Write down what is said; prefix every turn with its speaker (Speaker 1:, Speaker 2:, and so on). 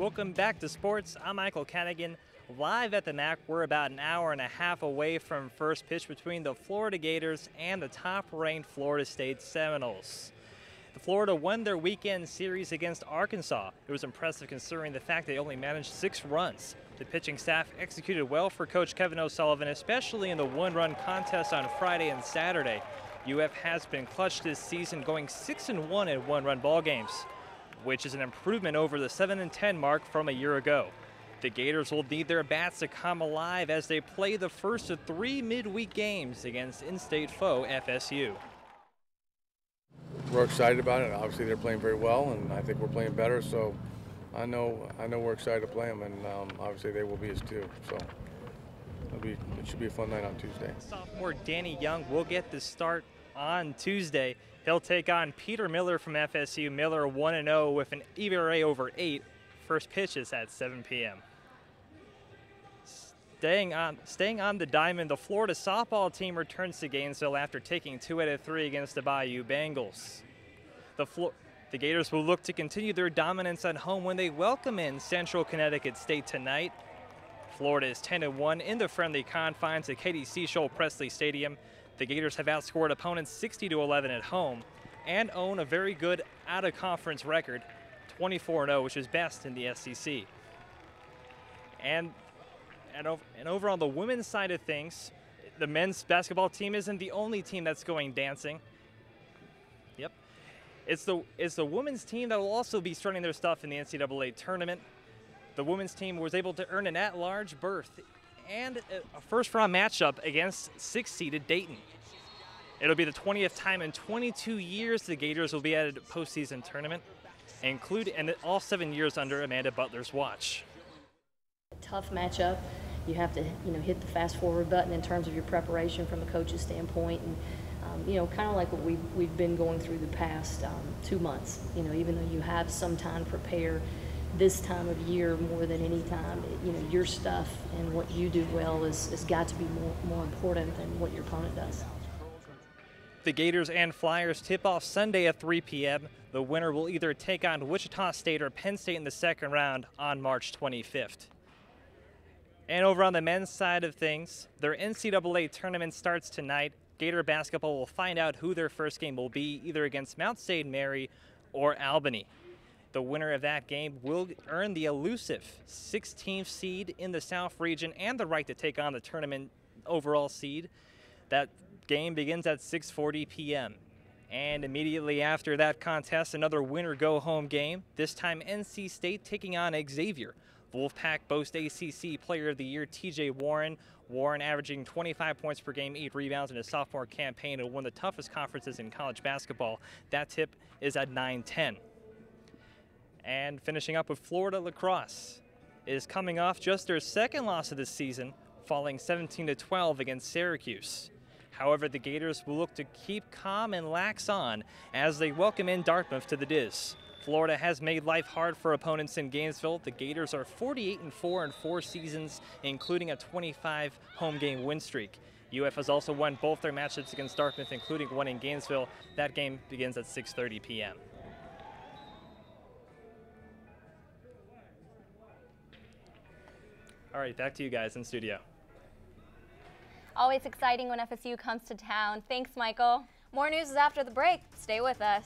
Speaker 1: Welcome back to sports. I'm Michael Cadigan. Live at the MAC, we're about an hour and a half away from first pitch between the Florida Gators and the top-ranked Florida State Seminoles. The Florida won their weekend series against Arkansas. It was impressive considering the fact they only managed 6 runs. The pitching staff executed well for Coach Kevin O'Sullivan, especially in the one-run contest on Friday and Saturday. UF has been clutch this season, going 6-1 in one-run ball games, which is an improvement over the 7-10 mark from a year ago. The Gators will need their bats to come alive as they play the first of 3 midweek games against in-state foe FSU.
Speaker 2: We're excited about it. Obviously, they're playing very well, and I think we're playing better. So, I know we're excited to play them, and obviously they will be as too. So, it should be a fun night on Tuesday.
Speaker 1: Sophomore Danny Young will get the start on Tuesday. He'll take on Peter Miller from FSU. Miller 1-0 with an ERA over 8. First pitch is at 7 p.m. Staying on the diamond, the Florida softball team returns to Gainesville after taking 2 out of 3 against the Bayou Bengals. The Gators will look to continue their dominance at home when they welcome in Central Connecticut State tonight. Florida is 10-1 in the friendly confines at Katie Seashell Presley Stadium. The Gators have outscored opponents 60-11 at home and own a very good out-of-conference record, 24-0, which is best in the SEC. And over on the women's side of things, the men's basketball team isn't the only team that's going dancing. Yep. It's the women's team that will also be starting their stuff in the NCAA Tournament. The women's team was able to earn an at-large berth and a first-round matchup against 6-seeded Dayton. It'll be the 20th time in 22 years the Gators will be at a postseason tournament, and all 7 years under Amanda Butler's watch.
Speaker 3: Tough matchup. You have to, hit the fast-forward button in terms of your preparation from a coach's standpoint, and kind of like what we've been going through the past 2 months. Even though you have some time to prepare, this time of year more than any time, your stuff and what you do well has got to be more important than what your opponent does.
Speaker 1: The Gators and Flyers tip off Sunday at 3 p.m. The winner will either take on Wichita State or Penn State in the second round on March 25th. And over on the men's side of things, their NCAA tournament starts tonight. Gator basketball will find out who their first game will be, either against Mount St. Mary or Albany. The winner of that game will earn the elusive 16th seed in the South region and the right to take on the tournament overall seed. That game begins at 6:40 p.m. And immediately after that contest, another winner-go-home game, this time NC State taking on Xavier. Wolfpack boasts ACC Player of the Year TJ Warren. Warren averaging 25 points per game, 8 rebounds in his sophomore campaign in one of the toughest conferences in college basketball. That tip is at 9:10. And finishing up with Florida lacrosse is coming off just their second loss of the season, falling 17-12 against Syracuse. However, the Gators will look to keep calm and lax on as they welcome in Dartmouth to the Diz. Florida has made life hard for opponents in Gainesville. The Gators are 48-4 in 4 seasons, including a 25 home game win streak. UF has also won both their matchups against Dartmouth, including one in Gainesville. That game begins at 6:30 p.m. All right, back to you guys in studio.
Speaker 4: Always exciting when FSU comes to town. Thanks, Michael.
Speaker 5: More news is after the break. Stay with us.